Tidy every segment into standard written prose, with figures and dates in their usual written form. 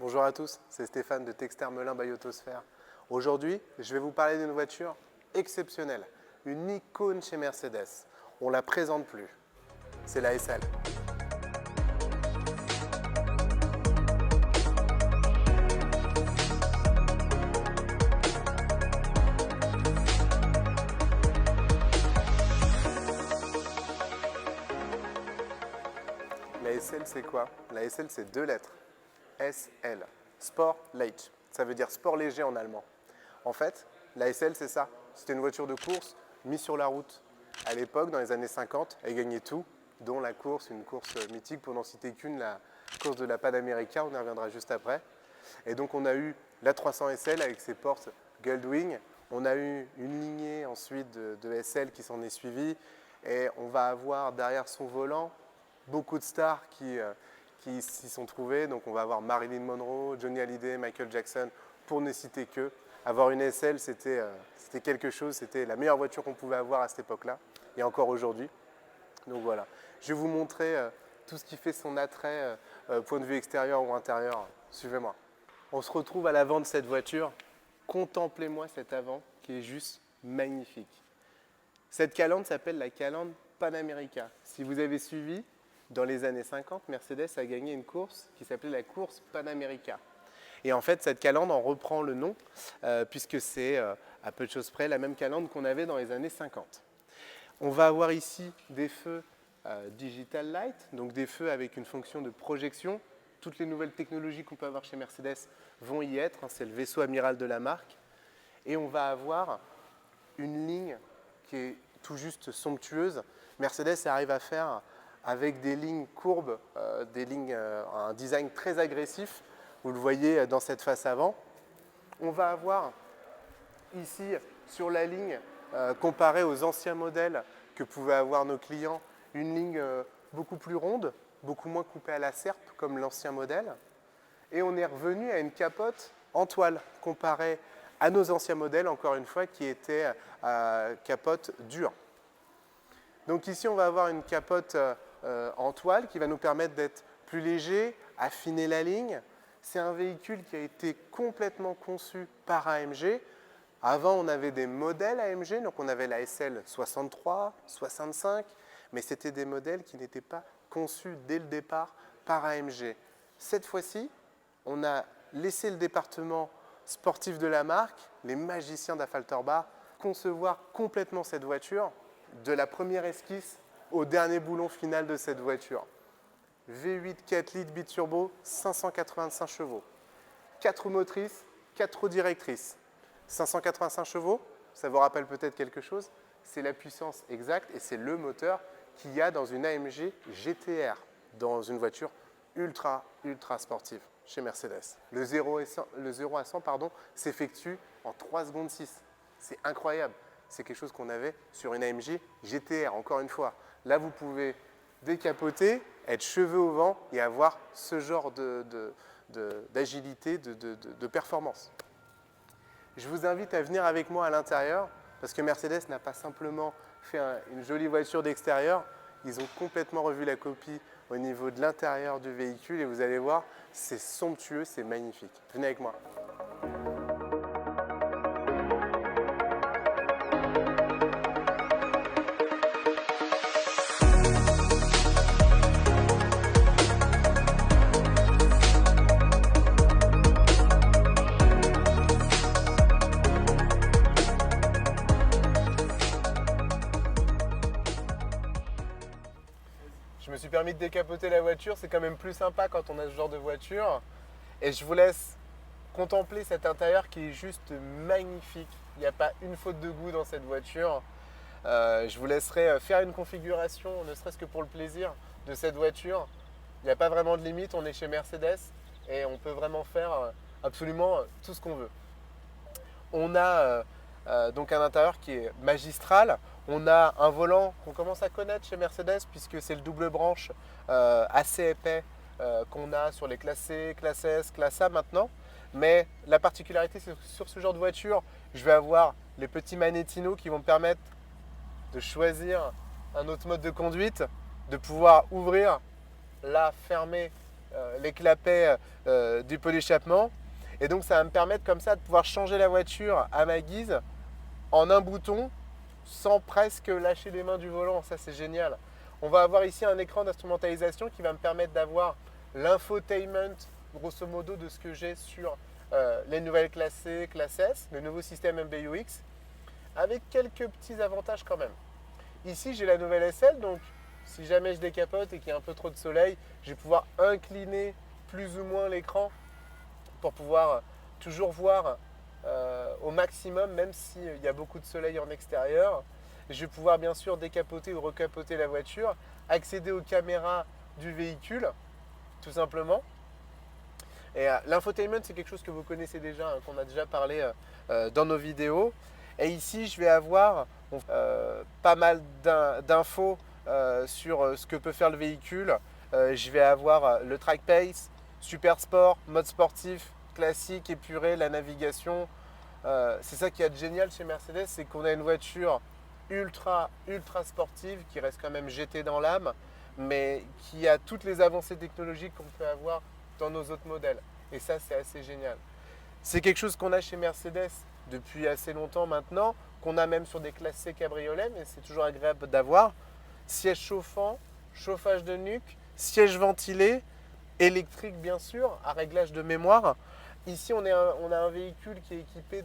Bonjour à tous, c'est Stéphane de Texter Melin by Autosphère. Aujourd'hui, je vais vous parler d'une voiture exceptionnelle, une icône chez Mercedes. On ne la présente plus, c'est la SL. La SL, c'est quoi? La SL, c'est deux lettres. SL, Sport Leicht. Ça veut dire sport léger en allemand. En fait, la SL, c'est ça. C'était une voiture de course mise sur la route. À l'époque, dans les années 50, elle gagnait tout, dont la course, une course mythique, pour n'en citer qu'une, la course de la Panamérica, on y reviendra juste après. Et donc on a eu la 300 SL avec ses portes Goldwing. On a eu une lignée ensuite de SL qui s'en est suivie. Et on va avoir derrière son volant beaucoup de stars qui s'y sont trouvés. Donc on va avoir Marilyn Monroe, Johnny Hallyday, Michael Jackson, pour ne citer que. Avoir une SL, c'était quelque chose, c'était la meilleure voiture qu'on pouvait avoir à cette époque-là, et encore aujourd'hui. Donc voilà, je vais vous montrer tout ce qui fait son attrait, point de vue extérieur ou intérieur. Suivez-moi. On se retrouve à l'avant de cette voiture. Contemplez-moi cet avant qui est juste magnifique. Cette calandre s'appelle la calandre Panamérica. Si vous avez suivi, dans les années 50, Mercedes a gagné une course qui s'appelait la course Panamérica. Et en fait, cette calandre en reprend le nom, puisque c'est à peu de choses près la même calandre qu'on avait dans les années 50. On va avoir ici des feux Digital Light, donc des feux avec une fonction de projection. Toutes les nouvelles technologies qu'on peut avoir chez Mercedes vont y être, c'est le vaisseau amiral de la marque. Et on va avoir une ligne qui est tout juste somptueuse. Mercedes arrive à faire avec des lignes courbes, un design très agressif. Vous le voyez dans cette face avant. On va avoir ici sur la ligne, comparée aux anciens modèles que pouvaient avoir nos clients, une ligne beaucoup plus ronde, beaucoup moins coupée à la serpe comme l'ancien modèle. Et on est revenu à une capote en toile comparée à nos anciens modèles, encore une fois, qui étaient capote dure. Donc ici, on va avoir une capote en toile qui va nous permettre d'être plus léger, affiner la ligne. C'est un véhicule qui a été complètement conçu par AMG. Avant, on avait des modèles AMG, donc on avait la SL 63, 65, mais c'était des modèles qui n'étaient pas conçus dès le départ par AMG. Cette fois-ci, on a laissé le département sportif de la marque, les magiciens d'Affalterbach, concevoir complètement cette voiture, de la première esquisse au dernier boulon final de cette voiture. V8 4 litres biturbo, 585 chevaux. 4 roues motrices, 4 roues directrices. 585 chevaux, ça vous rappelle peut-être quelque chose, c'est la puissance exacte et c'est le moteur qu'il y a dans une AMG GT-R, dans une voiture ultra sportive chez Mercedes. Le 0 à 100 s'effectue en 3 secondes 6. C'est incroyable. C'est quelque chose qu'on avait sur une AMG GT-R, encore une fois. Là, vous pouvez décapoter, être cheveux au vent et avoir ce genre d'agilité, de performance. Je vous invite à venir avec moi à l'intérieur parce que Mercedes n'a pas simplement fait une jolie voiture d'extérieur, ils ont complètement revu la copie au niveau de l'intérieur du véhicule et vous allez voir, c'est somptueux, c'est magnifique. Venez avec moi. Je me suis permis de décapoter la voiture, c'est quand même plus sympa quand on a ce genre de voiture. Et je vous laisse contempler cet intérieur qui est juste magnifique. Il n'y a pas une faute de goût dans cette voiture. Je vous laisserai faire une configuration, ne serait-ce que pour le plaisir de cette voiture. Il n'y a pas vraiment de limite, on est chez Mercedes et on peut vraiment faire absolument tout ce qu'on veut. On a donc un intérieur qui est magistral. On a un volant qu'on commence à connaître chez Mercedes puisque c'est le double branche assez épais qu'on a sur les classes C, classe S, classe A maintenant. Mais la particularité, c'est que sur ce genre de voiture, je vais avoir les petits magnétinos qui vont me permettre de choisir un autre mode de conduite, de pouvoir ouvrir, là, fermer les clapets du pot d'échappement. Et donc ça va me permettre comme ça de pouvoir changer la voiture à ma guise en un bouton sans presque lâcher les mains du volant. Ça c'est génial. On va avoir ici un écran d'instrumentalisation qui va me permettre d'avoir l'infotainment grosso modo de ce que j'ai sur les nouvelles classe C, classe S, le nouveau système MBUX, avec quelques petits avantages quand même. Ici j'ai la nouvelle SL, donc si jamais je décapote et qu'il y a un peu trop de soleil, je vais pouvoir incliner plus ou moins l'écran pour pouvoir toujours voir au maximum, même s'il y a beaucoup de soleil en extérieur. Je vais pouvoir bien sûr décapoter ou recapoter la voiture, accéder aux caméras du véhicule, tout simplement. Et l'infotainment, c'est quelque chose que vous connaissez déjà, qu'on a déjà parlé dans nos vidéos. Et ici, je vais avoir pas mal d'infos sur ce que peut faire le véhicule. Je vais avoir le track pace, super sport, mode sportif, classique, épuré, la navigation. C'est ça qui est génial chez Mercedes, c'est qu'on a une voiture ultra sportive qui reste quand même GT dans l'âme, mais qui a toutes les avancées technologiques qu'on peut avoir dans nos autres modèles. Et ça, c'est assez génial. C'est quelque chose qu'on a chez Mercedes depuis assez longtemps maintenant, qu'on a même sur des classes C cabriolet, mais c'est toujours agréable d'avoir. Siège chauffant, chauffage de nuque, siège ventilé, électrique bien sûr, à réglage de mémoire. Ici, on a un véhicule qui est équipé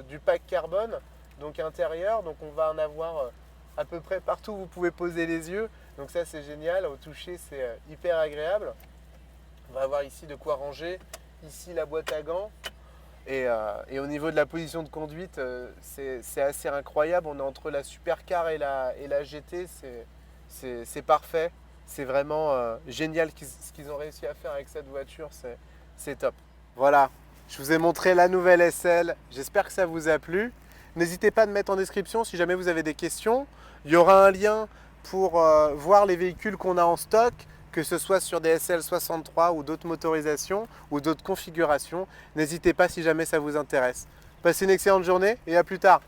du pack carbone, donc intérieur, donc on va en avoir à peu près partout où vous pouvez poser les yeux. Donc ça, c'est génial, au toucher, c'est hyper agréable. On va avoir ici de quoi ranger, ici la boîte à gants. Et au niveau de la position de conduite, c'est assez incroyable. On est entre la supercar et la GT, c'est parfait. C'est vraiment génial ce qu'ils ont réussi à faire avec cette voiture, c'est top. Voilà, je vous ai montré la nouvelle SL, j'espère que ça vous a plu. N'hésitez pas à me mettre en description si jamais vous avez des questions. Il y aura un lien pour voir les véhicules qu'on a en stock, que ce soit sur des SL63 ou d'autres motorisations ou d'autres configurations. N'hésitez pas si jamais ça vous intéresse. Passez une excellente journée et à plus tard.